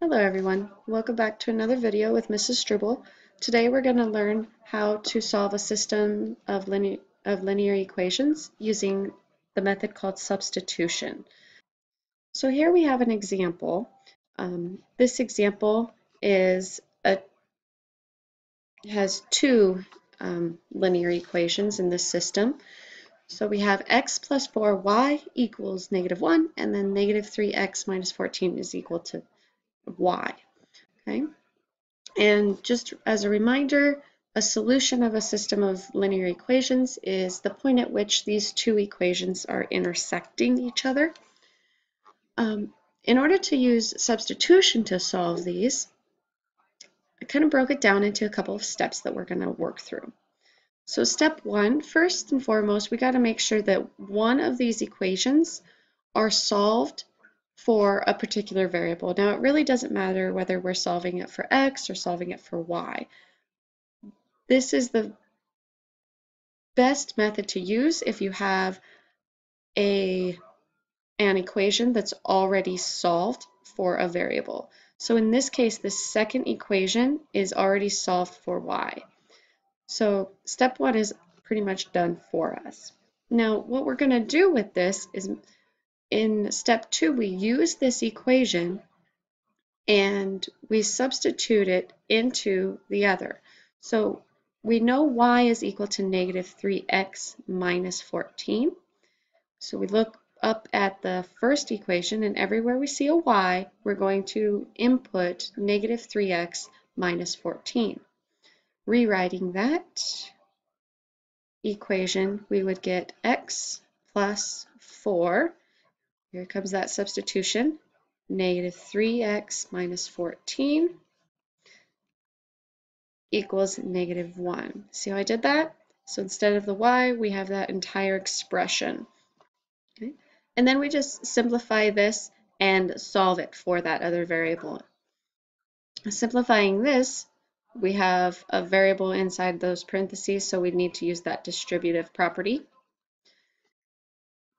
Hello everyone, welcome back to another video with Mrs. Struble. Today we're going to learn how to solve a system of linear equations using the method called substitution. So here we have an example. This example has two linear equations in this system. So we have x plus 4y equals -1, and then -3x minus 14 is equal to y. Okay? And just as a reminder, a solution of a system of linear equations is the point at which these two equations are intersecting each other. In order to use substitution to solve these, I kind of broke it down into a couple of steps that we're going to work through. So step one, first and foremost, we got to make sure that one of these equations are solved for a particular variable. Now, it really doesn't matter whether we're solving it for x or solving it for y. This is the best method to use if you have an equation that's already solved for a variable. So in this case, the second equation is already solved for y. So step one is pretty much done for us. Now, what we're going to do with this is in step two, we use this equation and we substitute it into the other. So we know y is equal to -3x minus 14. So we look up at the first equation, and everywhere we see a y, we're going to input -3x minus 14. Rewriting that equation, we would get x plus 4. Here comes that substitution. -3x minus 14 equals -1. See how I did that? So instead of the y, we have that entire expression. Okay? And then we just simplify this and solve it for that other variable. Simplifying this, we have a variable inside those parentheses, so we need to use that distributive property.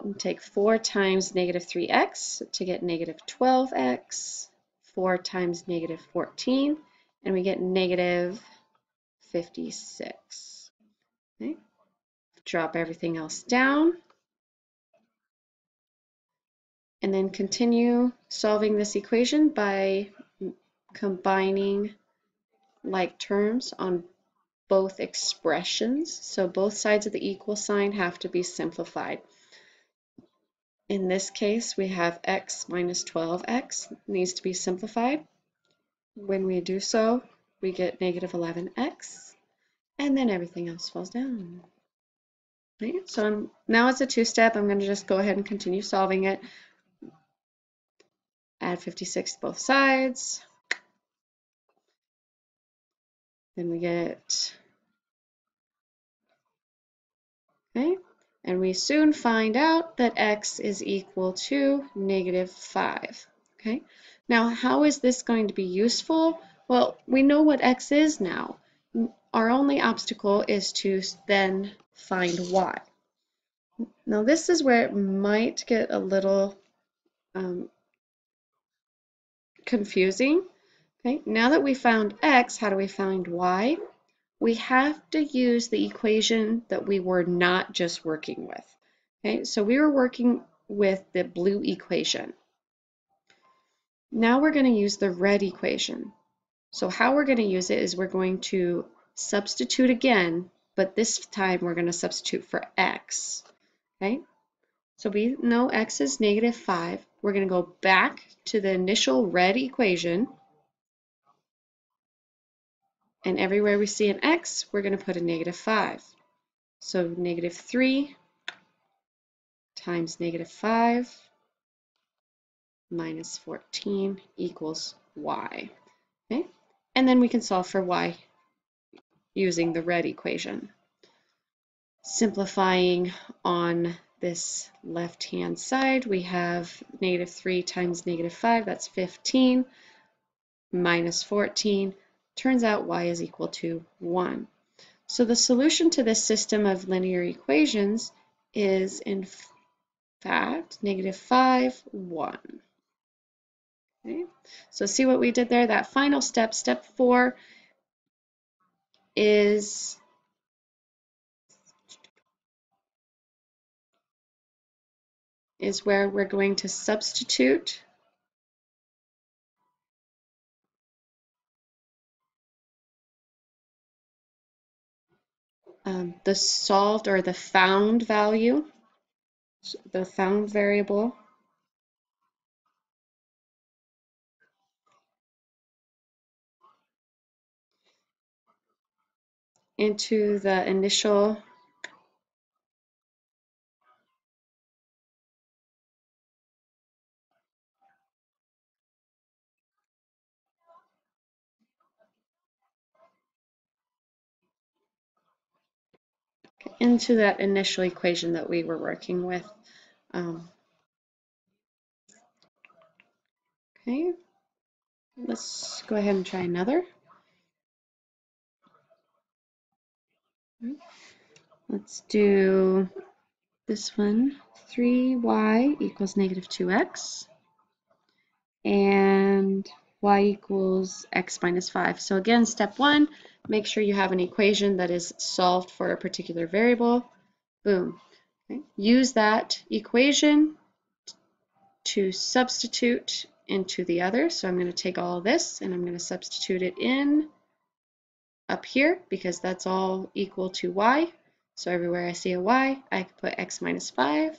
And take 4 times -3x to get -12x, 4 times -14, and we get -56. Okay. Drop everything else down, and then continue solving this equation by combining like terms on both expressions. So both sides of the equal sign have to be simplified. In this case, we have x minus 12x needs to be simplified. When we do so, we get -11x, and then everything else falls down. Okay, so now it's a two-step. I'm going to just go ahead and continue solving it. Add 56 to both sides. Then we get, okay, and we soon find out that x is equal to -5. Okay, now how is this going to be useful? Well, we know what x is now. Our only obstacle is to then find y. Now this is where it might get a little confusing. Okay, now that we found x, how do we find y? We have to use the equation that we were not just working with. Okay, so we were working with the blue equation. Now we're going to use the red equation. So how we're going to use it is we're going to substitute again, but this time we're going to substitute for x. Okay, so we know x is -5. We're going to go back to the initial red equation, and everywhere we see an x, we're going to put a -5. So -3 times -5 minus 14 equals y. Okay? And then we can solve for y using the red equation. Simplifying on this left-hand side, we have -3 times -5, that's 15, minus 14. Turns out y is equal to 1. So the solution to this system of linear equations is in fact -5, 1. Okay. So see what we did there? That final step, step 4, is where we're going to substitute the solved or the found value, the found variable, into the initial equation that we were working with. Okay, let's go ahead and try another. Let's do this one. 3y equals negative 2x, and y equals x minus 5. So again, step 1, make sure you have an equation that is solved for a particular variable. Boom. Okay. Use that equation to substitute into the other. So I'm going to take all this and I'm going to substitute it in up here because that's all equal to y. So everywhere I see a y, I can put x minus 5.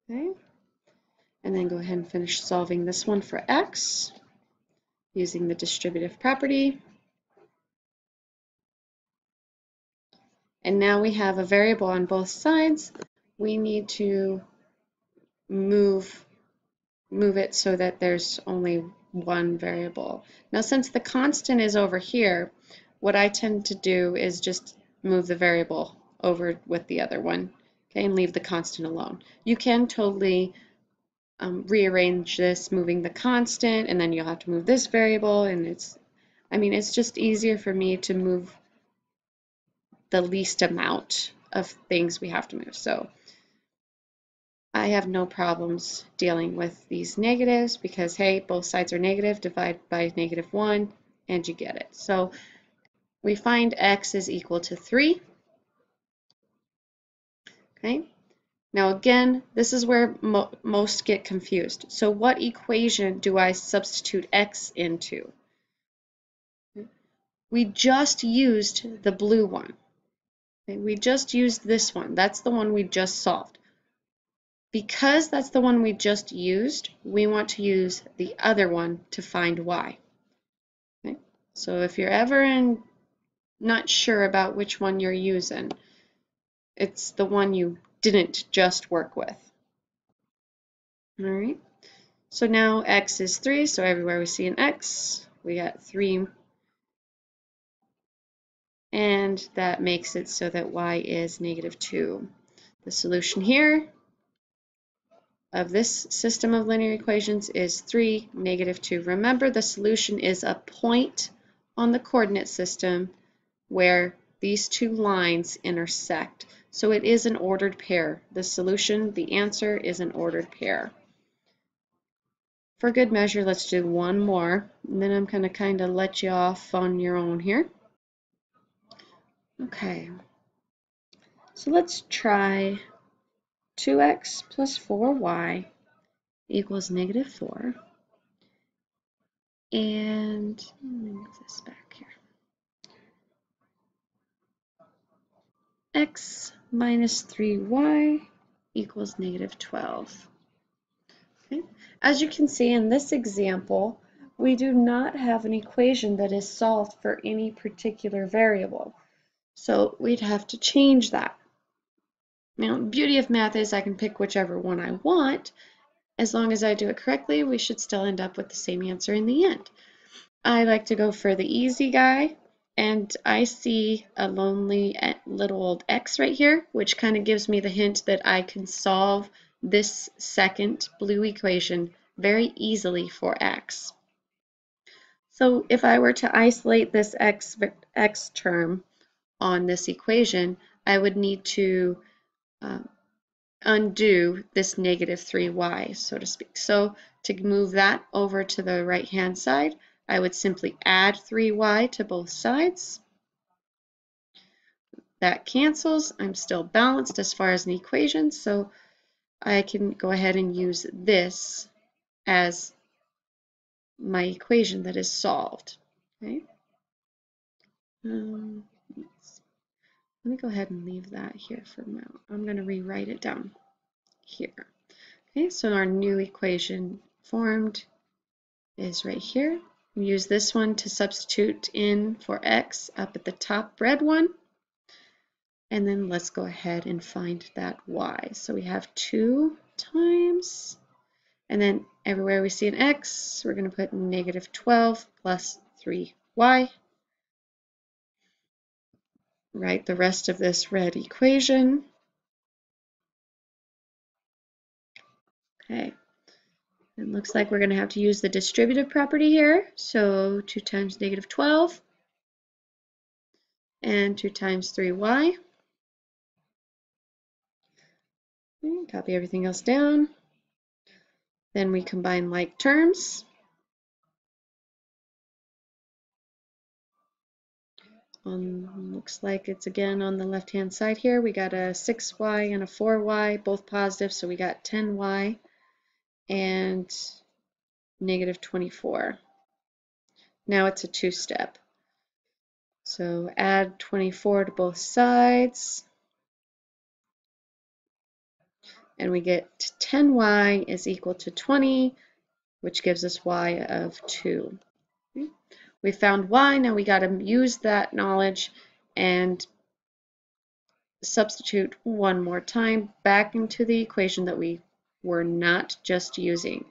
Okay. And then go ahead and finish solving this one for x using the distributive property. And now we have a variable on both sides. We need to move it so that there's only one variable. Now since the constant is over here, what I tend to do is just move the variable over with the other one, okay, and leave the constant alone. You can totally rearrange this, moving the constant, and then you'll have to move this variable, and it's just easier for me to move the least amount of things we have to move. So I have no problems dealing with these negatives because, hey, both sides are negative, divide by -1, and you get it. So we find x is equal to 3. Okay. Now again, this is where most get confused. So what equation do I substitute x into? We just used the blue one. Okay? We just used this one. That's the one we just solved. Because that's the one we just used, we want to use the other one to find y. Okay? So if you're ever not sure about which one you're using, it's the one you didn't just work with. All right. So now x is 3, so everywhere we see an x, we got 3. And that makes it so that y is -2. The solution here of this system of linear equations is 3, -2. Remember, the solution is a point on the coordinate system where these two lines intersect. So it is an ordered pair. The solution, the answer, is an ordered pair. For good measure, let's do one more, and then I'm going to kind of let you off on your own here. Okay, so let's try 2x plus 4y equals -4. And let me move this back here. X minus 3y equals -12. Okay. As you can see in this example, we do not have an equation that is solved for any particular variable. So we'd have to change that. Now, the beauty of math is I can pick whichever one I want. As long as I do it correctly, we should still end up with the same answer in the end. I like to go for the easy guy, and I see a lonely little old x right here, which kind of gives me the hint that I can solve this second blue equation very easily for x. So if I were to isolate this x term on this equation, I would need to uh, undo this negative 3y, so to speak. So to move that over to the right-hand side, I would simply add 3y to both sides. That cancels. I'm still balanced as far as an equation, so I can go ahead and use this as my equation that is solved. Okay. Let me go ahead and leave that here for now. I'm going to rewrite it down here. Okay, so our new equation formed is right here. We use this one to substitute in for x up at the top red one. And then let's go ahead and find that y. So we have 2 times, and then everywhere we see an x, we're going to put negative 12 plus 3y. Write the rest of this red equation. Okay. It looks like we're going to have to use the distributive property here. So 2 times negative 12 and 2 times 3y. Okay, copy everything else down. Then we combine like terms. Looks like it's again on the left-hand side here. We got a 6y and a 4y, both positive, so we got 10y and negative 24. Now it's a two-step. So add 24 to both sides, and we get 10y is equal to 20, which gives us y of 2. Okay. We found y, now we got to use that knowledge and substitute one more time back into the equation that we were not just using.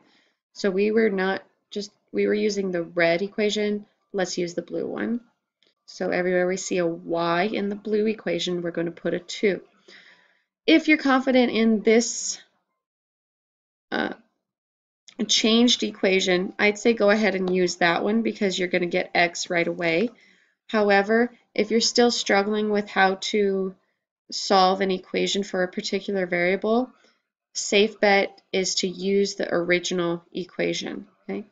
So we were using the red equation. Let's use the blue one. So everywhere we see a y in the blue equation, we're going to put a 2. If you're confident in this changed equation, I'd say go ahead and use that one because you're going to get x right away. However, if you're still struggling with how to solve an equation for a particular variable, safe bet is to use the original equation. Okay,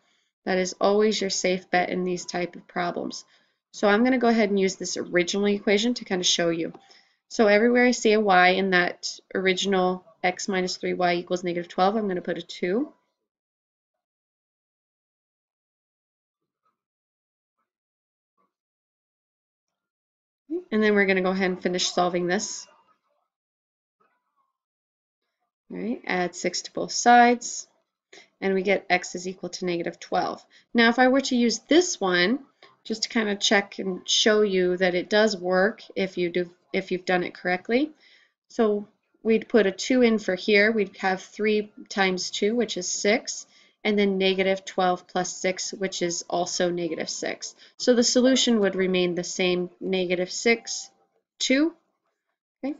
that is always your safe bet in these type of problems. So I'm going to go ahead and use this original equation to kind of show you. So everywhere I see a y in that original x minus 3y equals negative 12, I'm going to put a 2. And then we're going to go ahead and finish solving this. All right, add 6 to both sides, and we get x is equal to negative 12. Now, if I were to use this one, just to kind of check and show you that it does work if you've done it correctly. So we'd put a 2 in for here. We'd have 3 times 2, which is 6, and then negative 12 plus 6, which is also negative 6. So the solution would remain the same, negative 6, 2, okay,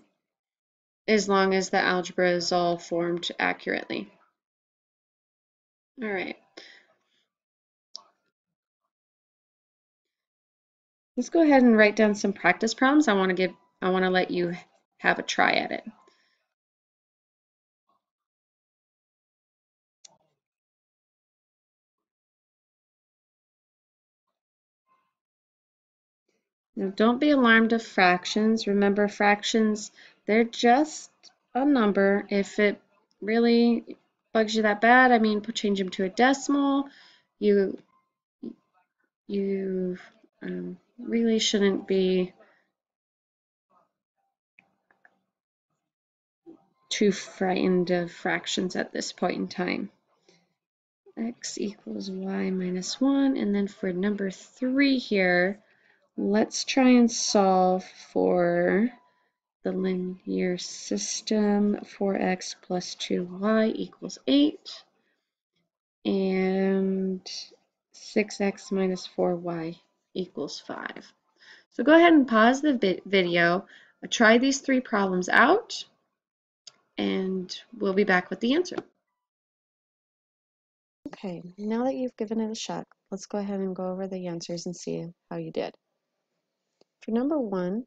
as long as the algebra is all formed accurately. All right. Let's go ahead and write down some practice problems. I want to let you have a try at it. Now, don't be alarmed of fractions. Remember, fractions, they're just a number. If it really bugs you that bad, I mean, change them to a decimal. You really shouldn't be too frightened of fractions at this point in time. X equals y minus 1, and then for number 3 here, let's try and solve for the linear system. 4x plus 2y equals 8, and 6x minus 4y equals 5. So go ahead and pause the video, try these 3 problems out, and we'll be back with the answer. Okay, now that you've given it a shot, let's go ahead and go over the answers and see how you did. For number 1,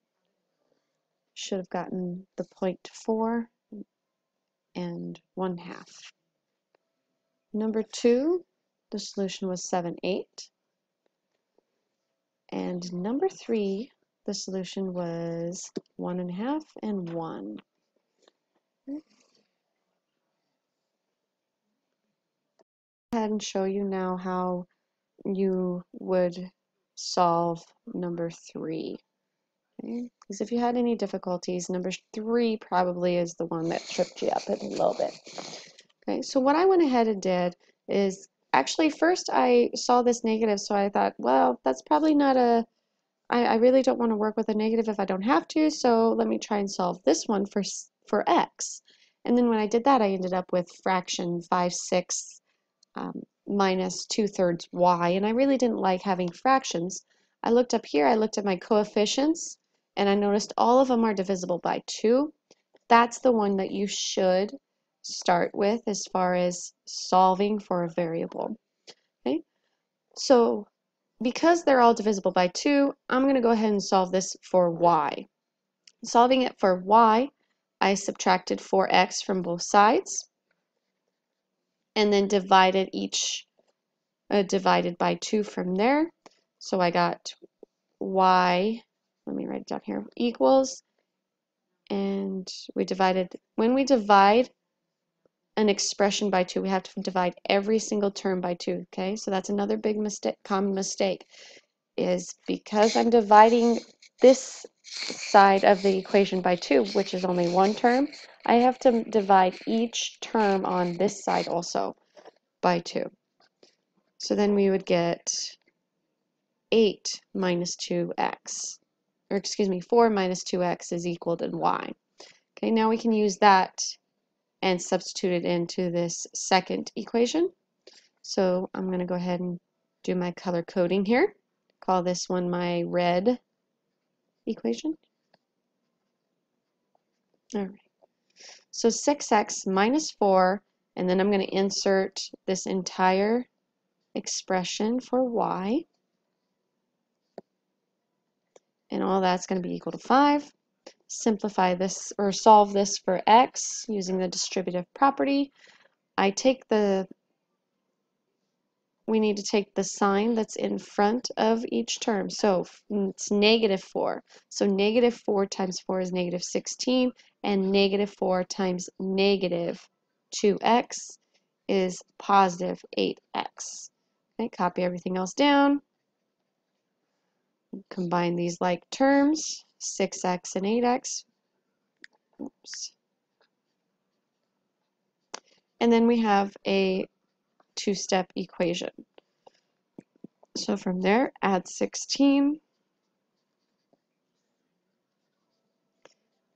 should have gotten the 0.4 and 1/2. Number 2, the solution was 7/8. And number 3, the solution was 1.5 and 1. Go ahead and show you now how you would solve number 3. Okay? Because if you had any difficulties, number 3 probably is the one that tripped you up a little bit. Okay, so what I went ahead and did is, actually first I saw this negative, so I thought, well, that's probably not I really don't want to work with a negative if I don't have to, so let me try and solve this one for x. And then when I did that, I ended up with fraction 5/6 minus 2/3 y, and I really didn't like having fractions. I looked up here, I looked at my coefficients, and I noticed all of them are divisible by 2. That's the one that you should start with as far as solving for a variable. Okay, so because they're all divisible by 2, I'm going to go ahead and solve this for y. Solving it for y, I subtracted 4x from both sides and then divided divided by 2 from there. So I got y, let me write it down here, equals, and when we divide an expression by 2, we have to divide every single term by 2, okay? So that's another big mistake, common mistake, is because I'm dividing this side of the equation by 2, which is only one term, I have to divide each term on this side also by 2. So then we would get 8 minus 2x, or excuse me, 4 minus 2x is equal to y. Okay, now we can use that and substitute it into this second equation. So I'm going to go ahead and do my color coding here. Call this one my red equation. All right. So 6x minus 4, and then I'm going to insert this entire expression for y. And all that's going to be equal to 5. Simplify this, or solve this for x using the distributive property. We need to take the sign that's in front of each term. So it's -4. So -4 times 4 is -16, and -4 times -2x is positive 8x. Okay, copy everything else down. Combine these like terms, 6x and 8x. Oops. And then we have a two-step equation. So from there, add 16.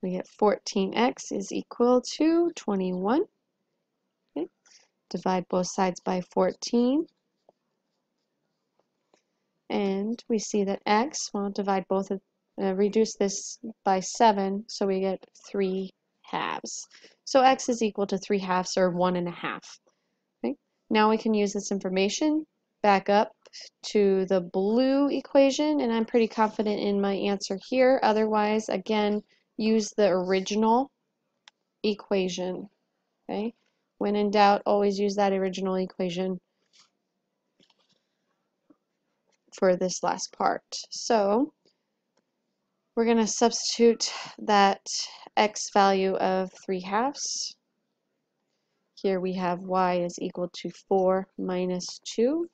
We get 14x is equal to 21. Okay. Divide both sides by 14. And we see that x, well, divide both, reduce this by 7, so we get 3/2. So x is equal to 3/2, or 1.5. Okay. Now we can use this information back up to the blue equation, and I'm pretty confident in my answer here. Otherwise, again, use the original equation. Okay? When in doubt, always use that original equation for this last part. So we're going to substitute that x value of 3/2. Here we have y is equal to 4 minus 2.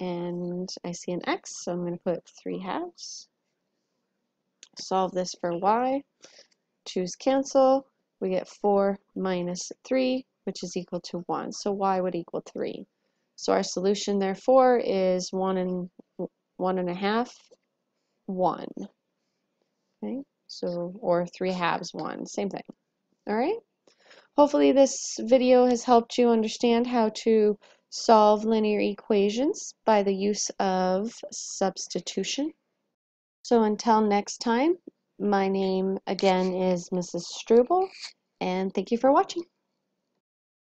And I see an x, so I'm going to put 3/2. Solve this for y. 2's cancel. We get 4 minus 3, which is equal to 1. So y would equal 3. So our solution, therefore, is 1.5, 1. Okay, so, or 3/2, 1. Same thing. All right? Hopefully this video has helped you understand how to solve linear equations by the use of substitution. So until next time, my name again is Mrs. Struble, and thank you for watching.